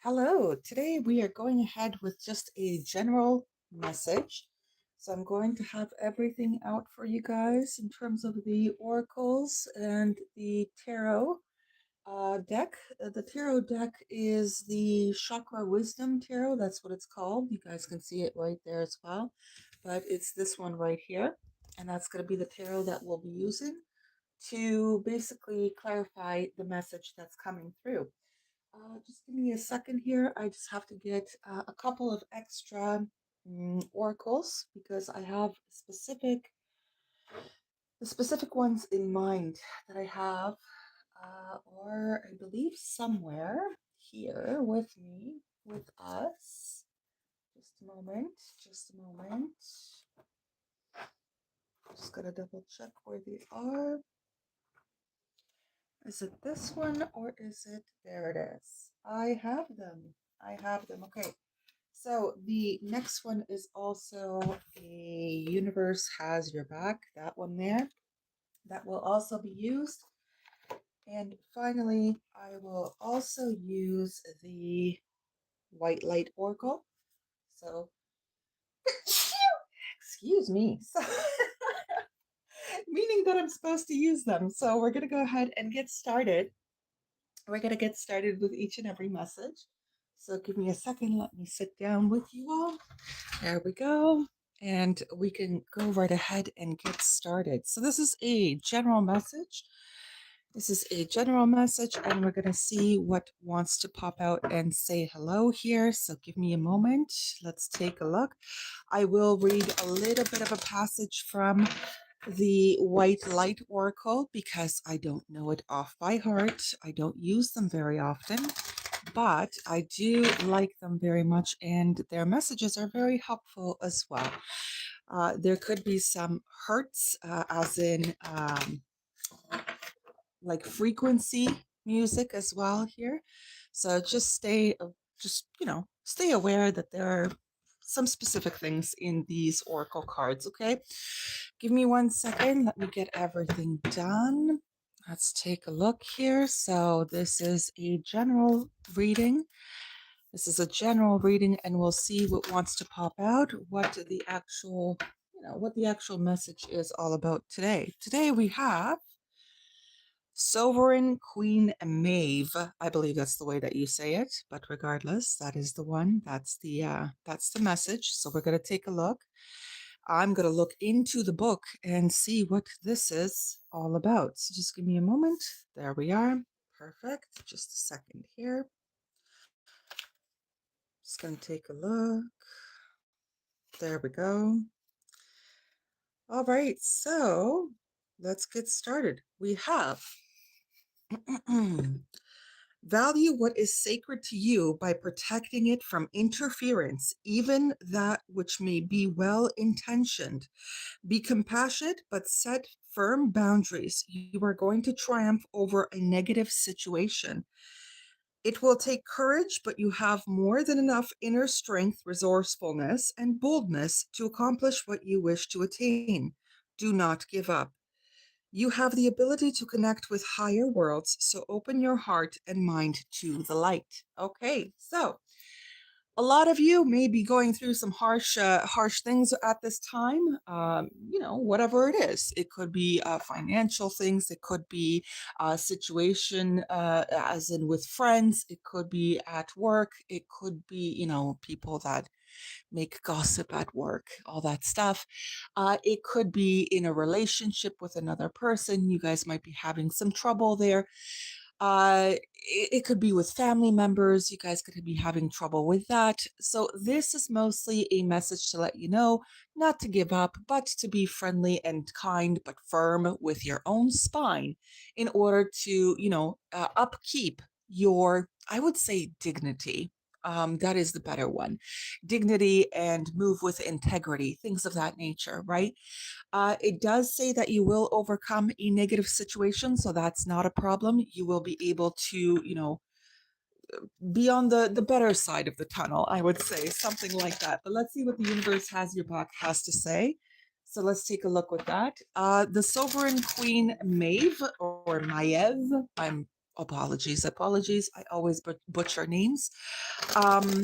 Hello, today we are going ahead with just a general message. So I'm going to have everything out for you guys in terms of the oracles and the tarot deck. The tarot deck is the Chakra Wisdom Tarot. That's what it's called. You guys can see it right there as well. But it's this one right here. And that's going to be the tarot that we'll be using to basically clarify the message that's coming through. Just give me a second here. I just have to get a couple of extra oracles because I have the specific ones in mind that I have, or I believe somewhere here with me, with us. Just a moment. Just a moment. Just gotta double check where they are. Is it this one or is it? There it is. I have them. I have them. Okay. So the next one is also a universe has your back, that one there. That will also be used. And finally, I will also use the white light oracle. So, excuse me. So, meaning that I'm supposed to use them. So we're going to go ahead and get started. We're going to get started with each and every message. So give me a second. Let me sit down with you all. There we go. And we can go right ahead and get started. So this is a general message. This is a general message, and we're going to see what wants to pop out and say hello here. So give me a moment. Let's take a look. I will read a little bit of a passage from the White Light Oracle because I don't know it off by heart. I don't use them very often, but I do like them very much, and their messages are very helpful as well. There could be some hertz, as in like frequency music as well here. So just stay aware that there are some specific things in these oracle cards. Okay, give me 1 second. Let me get everything done. Let's take a look here. So this is a general reading. This is a general reading, and we'll see what wants to pop out, what the actual message is all about today. Today we have Sovereign Queen Maeve. I believe that's the way that you say it, but regardless, that is the one. That's the message. So we're gonna take a look. I'm gonna look into the book and see what this is all about. So just give me a moment. There we are. Perfect. Just a second here. Just gonna take a look. There we go. All right, so let's get started. We have value what is sacred to you by protecting it from interference, even that which may be well intentioned. Be compassionate, but set firm boundaries. You are going to triumph over a negative situation. It will take courage, but you have more than enough inner strength, resourcefulness, and boldness to accomplish what you wish to attain. Do not give up. You have the ability to connect with higher worlds, so open your heart and mind to the light. Okay, so a lot of you may be going through some harsh things at this time. Whatever it is, it could be financial things, it could be a situation, as in with friends, it could be at work, it could be, people that make gossip at work, all that stuff. It could be in a relationship with another person. You guys might be having some trouble there. It could be with family members. You guys could be having trouble with that. So this is mostly a message to let you know not to give up, but to be friendly and kind, but firm with your own spine in order to, upkeep your, I would say, dignity. That is the better one. Dignity and move with integrity, things of that nature, right? It does say that you will overcome a negative situation, so that's not a problem. You will be able to, be on the better side of the tunnel, I would say, something like that. But let's see what the universe has your back has to say. So let's take a look with that. The Sovereign Queen Maeve or Maeve, I'm Apologies. I always butcher names. Um,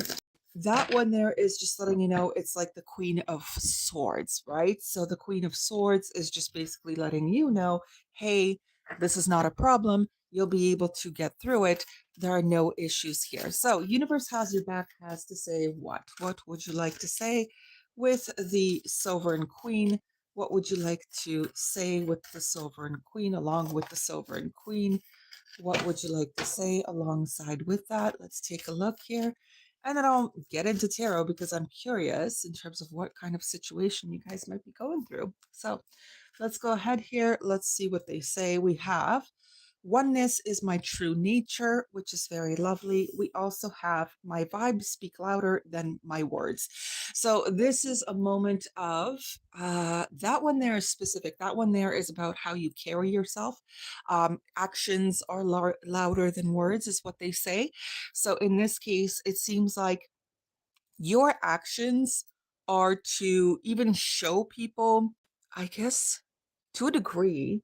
that one there is just letting you know it's like the Queen of Swords, right? So the Queen of Swords is just basically letting you know, hey, this is not a problem. You'll be able to get through it. There are no issues here. So, Universe has your back has to say what? What would you like to say with the Sovereign Queen? What would you like to say with the Sovereign Queen, along with the Sovereign Queen? What would you like to say alongside with that? Let's take a look here. And then I'll get into tarot because I'm curious in terms of what kind of situation you guys might be going through. So let's go ahead here. Let's see what they say. We have oneness is my true nature, which is very lovely. We also have my vibes speak louder than my words. So this is a moment of that one there is specific. That one there is about how you carry yourself. Actions are louder than words, is what they say. So in this case, it seems like your actions are to even show people, I guess, to a degree.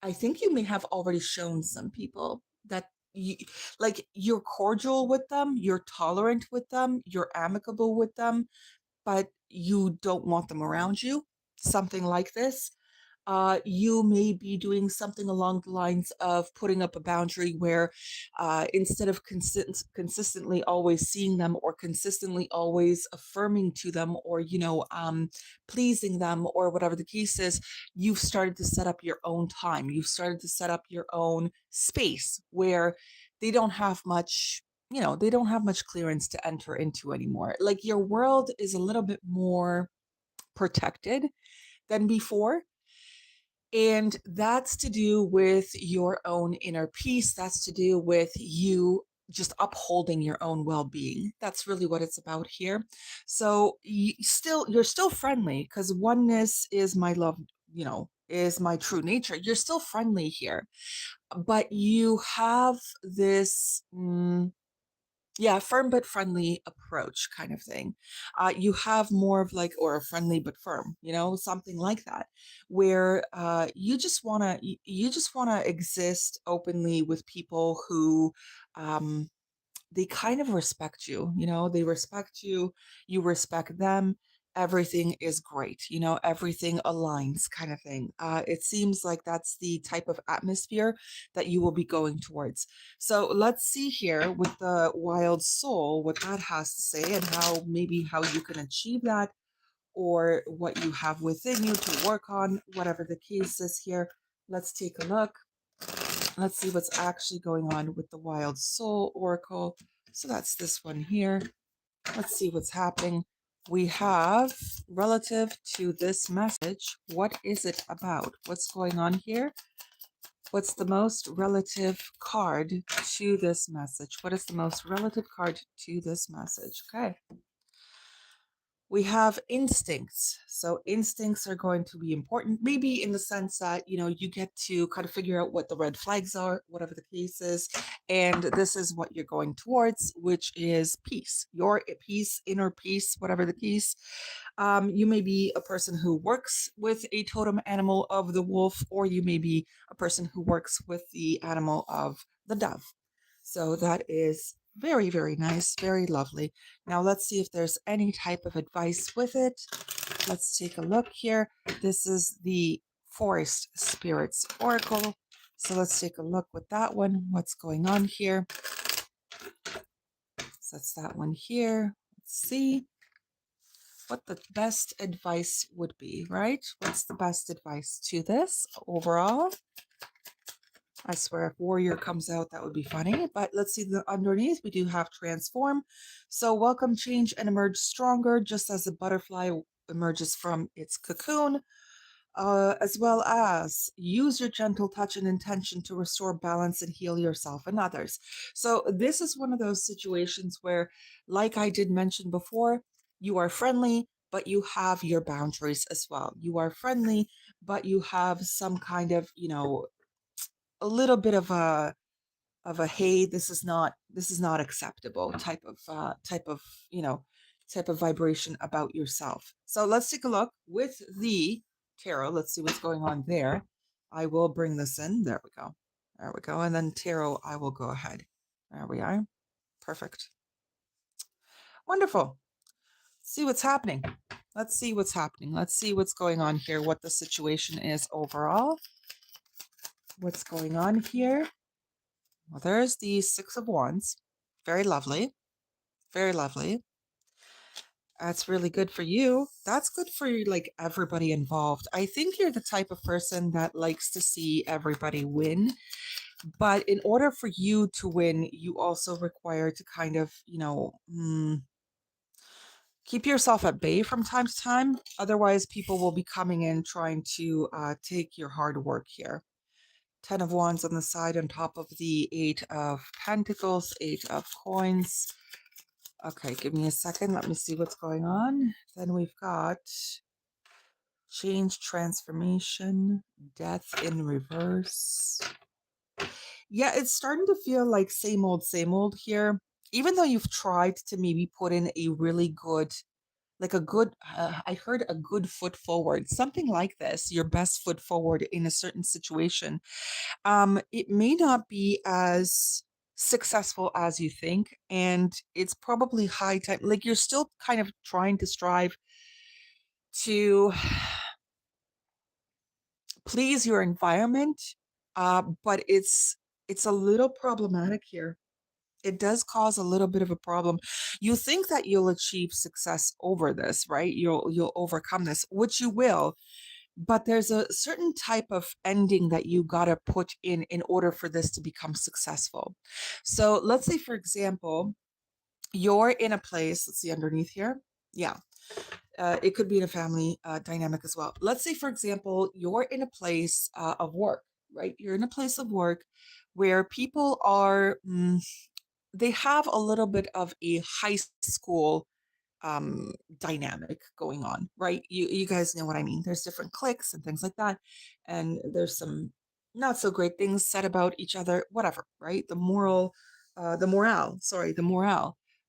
I think you may have already shown some people that you like you're cordial with them, you're tolerant with them, you're amicable with them, but you don't want them around you. Something like this. You may be doing something along the lines of putting up a boundary where instead of consistently always seeing them or consistently always affirming to them or, pleasing them or whatever the case is, you've started to set up your own time. You've started to set up your own space where they don't have much. They don't have much clearance to enter into anymore. Like your world is a little bit more protected than before, and that's to do with your own inner peace. That's to do with you just upholding your own well-being. That's really what it's about here. So you're still friendly because oneness is my love, is my true nature. You're still friendly here, but you have this yeah, firm but friendly approach kind of thing. You have more of like, or a friendly but firm, something like that, where you just wanna exist openly with people who um, they kind of respect you, they respect you, you respect them. Everything is great, everything aligns kind of thing. It seems like that's the type of atmosphere that you will be going towards. So let's see here with the wild soul, what that has to say and how you can achieve that or what you have within you to work on, whatever the case is here. Let's take a look. Let's see what's actually going on with the Wild Soul Oracle. So that's this one here. Let's see what's happening. We have relative to this message. What is it about? What's going on here? What's the most relative card to this message? What is the most relative card to this message? Okay. We have instincts. So instincts are going to be important, maybe in the sense that, you get to kind of figure out what the red flags are, whatever the case is. And this is what you're going towards, which is peace, your peace, inner peace, whatever the case. You may be a person who works with a totem animal of the wolf, or you may be a person who works with the animal of the dove. So that is very, very nice, very lovely. Now let's see if there's any type of advice with it. Let's take a look here. This is the Forest Spirits Oracle. So let's take a look with that one. What's going on here? So that's that one here. Let's see what the best advice would be, right? What's the best advice to this overall? I swear, if warrior comes out, that would be funny. But let's see the underneath. We do have transform. So welcome change and emerge stronger, just as a butterfly emerges from its cocoon. As well as use your gentle touch and intention to restore balance and heal yourself and others. So this is one of those situations where, like I did mention before, you are friendly, but you have your boundaries as well. You are friendly, but you have some kind of, a little bit of a hey, this is not acceptable type of vibration about yourself. So let's take a look with the tarot. Let's see what's going on there. I will bring this in. There we go. There we go. And then tarot, I will go ahead. There we are. Perfect. Wonderful. See what's happening. Let's see what's happening. Let's see what's going on here, what the situation is overall. What's going on here? Well, there's the Six of Wands. Very lovely. Very lovely. That's really good for you. That's good for like everybody involved. I think you're the type of person that likes to see everybody win. But in order for you to win, you also require to kind of, keep yourself at bay from time to time. Otherwise, people will be coming in trying to take your hard work here. 10 of Wands on the side on top of the 8 of Pentacles, 8 of Coins. Okay, give me a second. Let me see what's going on. Then we've got change, transformation, death in reverse. Yeah, it's starting to feel like same old here. Even though you've tried to maybe put in a really good, like a good, I heard a good foot forward, something like this, your best foot forward in a certain situation. It may not be as successful as you think, and it's probably high time. Like you're still kind of trying to strive to please your environment, but it's a little problematic here. It does cause a little bit of a problem. You think that you'll achieve success over this, right? You'll overcome this, which you will, but there's a certain type of ending that you got to put in order for this to become successful. So let's say, for example, you're in a place, let's see underneath here. Yeah. It could be in a family dynamic as well. Let's say, for example, you're in a place of work, right? You're in a place of work where people are, they have a little bit of a high school dynamic going on, right? You guys know what I mean. There's different cliques and things like that, and there's some not so great things said about each other, whatever, right? The morale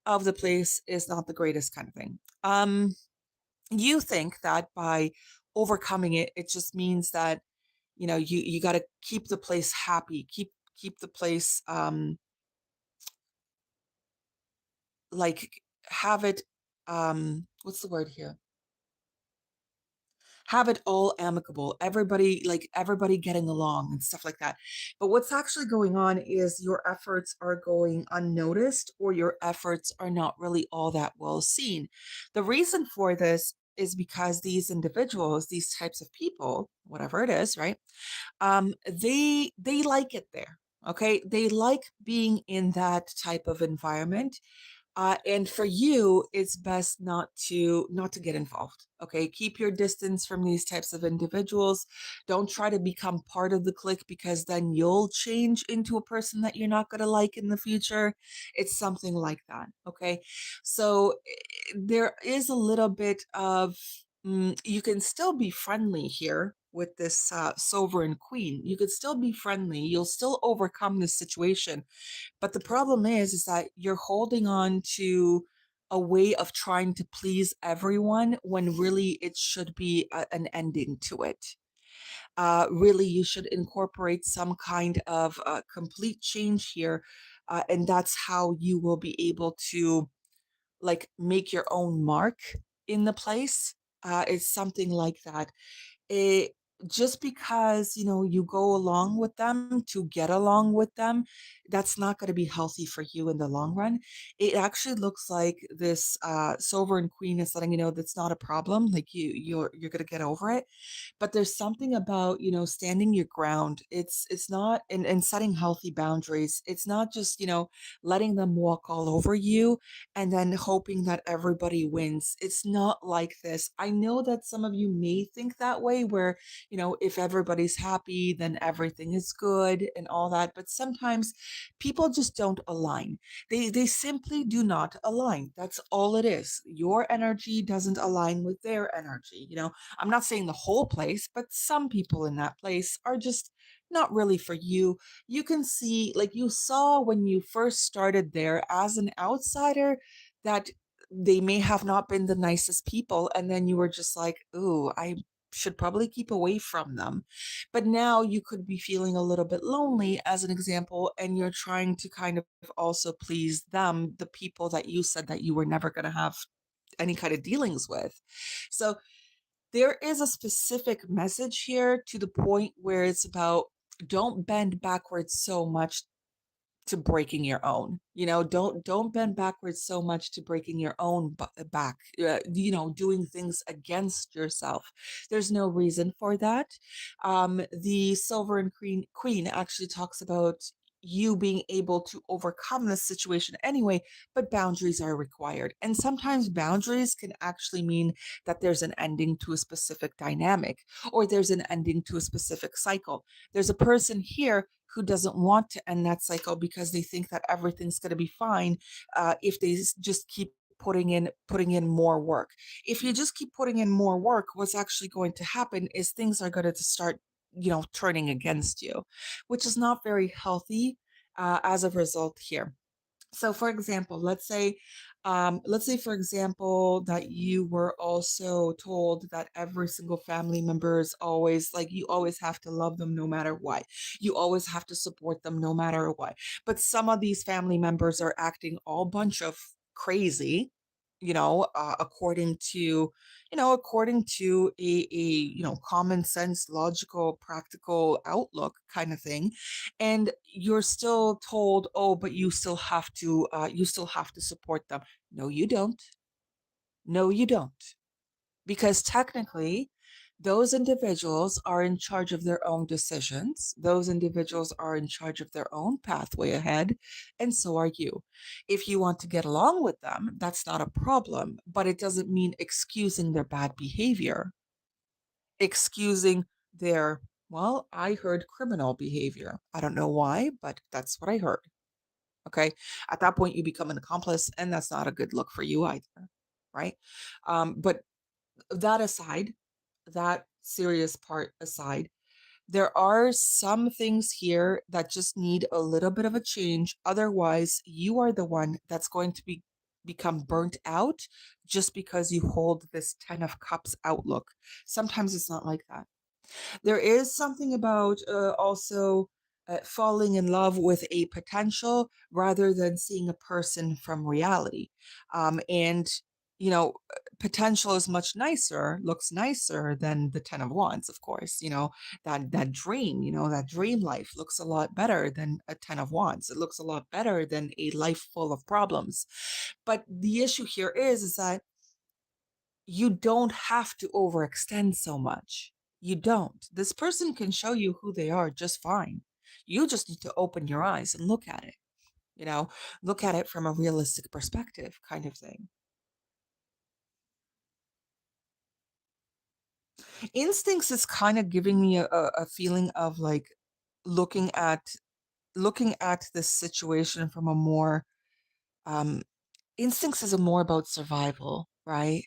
of the place is not the greatest kind of thing. You think that by overcoming it, it just means that you got to keep the place happy, keep the place like have it what's the word here, have it all amicable, everybody, like everybody getting along and stuff like that. But what's actually going on is your efforts are going unnoticed, or your efforts are not really all that well seen. The reason for this is because these individuals, these types of people, whatever it is, right, they like it there. Okay, they like being in that type of environment, and for you, it's best not to get involved. Okay, keep your distance from these types of individuals. Don't try to become part of the clique, because then you'll change into a person that you're not going to like in the future. It's something like that. Okay, so there is a little bit of you can still be friendly here with this sovereign queen. You could still be friendly. You'll still overcome this situation, but the problem is that you're holding on to a way of trying to please everyone when really it should be an ending to it. Really, you should incorporate some kind of complete change here. And that's how you will be able to like make your own mark in the place. It's something like that. It just because you go along with them to get along with them, that's not going to be healthy for you in the long run. It actually looks like this sovereign queen is letting you know that's not a problem, like you're going to get over it. But there's something about standing your ground. It's not, and setting healthy boundaries. It's not just letting them walk all over you and then hoping that everybody wins. It's not like this. I know that some of you may think that way, where, if everybody's happy, then everything is good and all that. But sometimes people just don't align. They simply do not align. That's all it is. Your energy doesn't align with their energy. I'm not saying the whole place, but some people in that place are just not really for you. You can see, like you saw when you first started there as an outsider, that they may have not been the nicest people. And then you were just like, ooh, I should probably keep away from them. But now you could be feeling a little bit lonely, as an example, and you're trying to kind of also please them, the people that you said that you were never going to have any kind of dealings with. So there is a specific message here, to the point where it's about, don't bend backwards so much to breaking your own. Don't bend backwards so much to breaking your own back, doing things against yourself. There's no reason for that. The silver and queen actually talks about you being able to overcome this situation anyway, but boundaries are required. And sometimes boundaries can actually mean that there's an ending to a specific dynamic, or there's an ending to a specific cycle. There's a person here who doesn't want to end that cycle, because they think that everything's going to be fine if they just keep putting in more work. If you just keep putting in more work, what's actually going to happen is things are going to start, turning against you, which is not very healthy as a result here. So for example, let's say for example that you were also told that every single family member is always like, you always have to love them no matter what, you always have to support them no matter what. But some of these family members are acting all bunch of crazy, according to a common sense, logical, practical outlook kind of thing. And you're still told, oh, but you still have to support them. No, you don't. No, you don't. Because technically, those individuals are in charge of their own decisions. Those individuals are in charge of their own pathway ahead, and so are you. If you want to get along with them, that's not a problem, but it doesn't mean excusing their bad behavior, excusing their, well, I heard criminal behavior. I don't know why, but that's what I heard. Okay. At that point, you become an accomplice, and that's not a good look for you either. Right. But that aside, that serious part aside, there are some things here that just need a little bit of a change. Otherwise, you are the one that's going to become burnt out, just because you hold this 10 of cups outlook. Sometimes it's not like that. There is something about also falling in love with a potential rather than seeing a person from reality. And, potential is much nicer, looks nicer than the 10 of Wands, of course. That dream, that dream life looks a lot better than a 10 of Wands. It looks a lot better than a life full of problems. But the issue here is that you don't have to overextend so much. You don't. This person can show you who they are just fine. You just need to open your eyes and look at it, you know, look at it from a realistic perspective, kind of thing. Instincts is kind of giving me a feeling of like looking at looking at this situation from a more um instincts is a more about survival, right?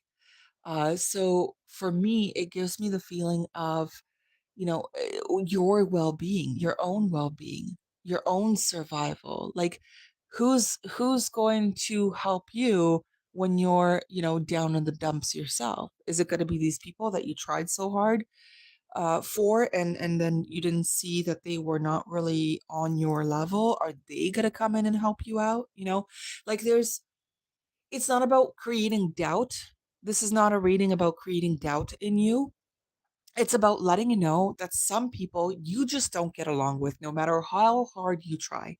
So for me, it gives me the feeling of, your well-being, your own well-being, your own survival. Like, who's going to help you when you're, down in the dumps yourself? Is it going to be these people that you tried so hard for, and then you didn't see that they were not really on your level? Are they going to come in and help you out? Like, it's not about creating doubt. This is not a reading about creating doubt in you. It's about letting you know that some people you just don't get along with, no matter how hard you try.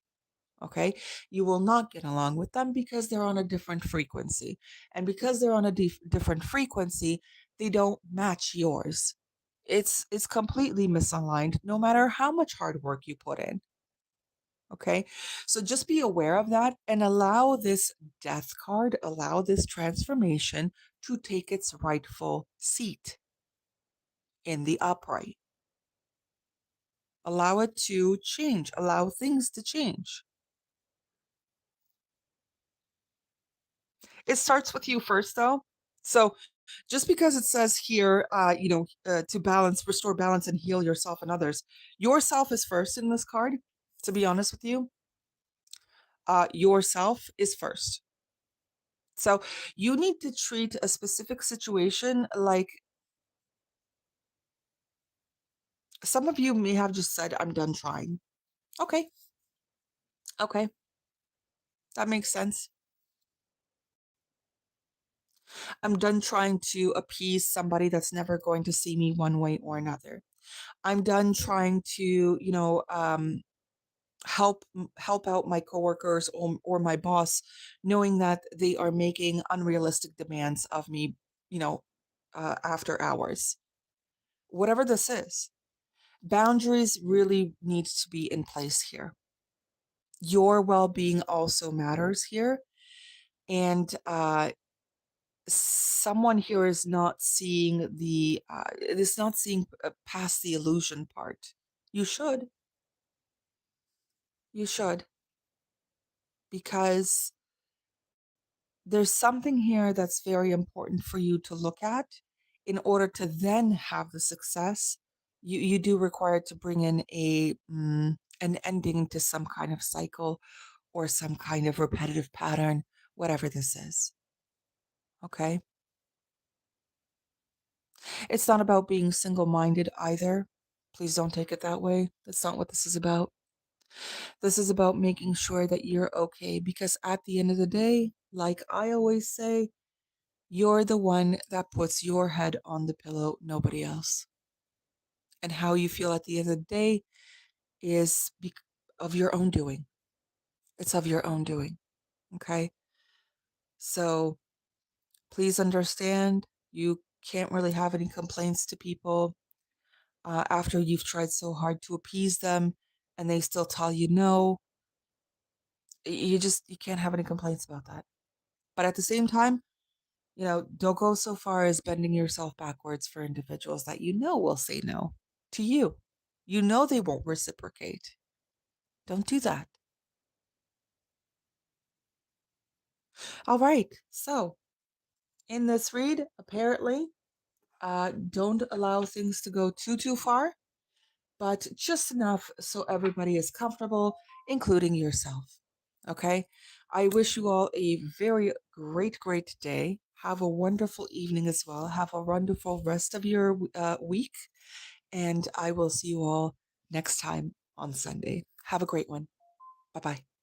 Okay. You will not get along with them because they're on a different frequency. And because they're on a different frequency, they don't match yours. It's completely misaligned, no matter how much hard work you put in. Okay. So just be aware of that and allow this death card, allow this transformation to take its rightful seat in the upright. Allow it to change, allow things to change. It starts with you first, though. So just because it says here, to balance, restore balance, and heal yourself and others, yourself is first in this card. To be honest with you, yourself is first. So you need to treat a specific situation like Some of you may have just said, I'm done trying. Okay, okay, that makes sense. I'm done trying to appease somebody that's never going to see me one way or another. I'm done trying to, help out my coworkers or my boss, knowing that they are making unrealistic demands of me, you know, after hours. Whatever this is, boundaries really need to be in place here. Your well-being also matters here, and someone here is not seeing past the illusion part. You should, you should, because there's something here that's very important for you to look at in order to then have the success. You do require to bring in an ending to some kind of cycle or some kind of repetitive pattern, whatever this is. Okay? It's not about being single-minded either. Please don't take it that way. That's not what this is about. This is about making sure that you're okay, because at the end of the day, like I always say, you're the one that puts your head on the pillow, nobody else. And how you feel at the end of the day is of your own doing. It's of your own doing. Okay? So please understand, you can't really have any complaints to people after you've tried so hard to appease them and they still tell you no. You can't have any complaints about that. But at the same time, don't go so far as bending yourself backwards for individuals that you know will say no to you. You know they won't reciprocate. Don't do that. All right. So, in this read, apparently, don't allow things to go too far, but just enough so everybody is comfortable, including yourself. Okay? I wish you all a very great day. Have a wonderful evening as well. Have a wonderful rest of your week. And I will see you all next time on Sunday. Have a great one. Bye bye.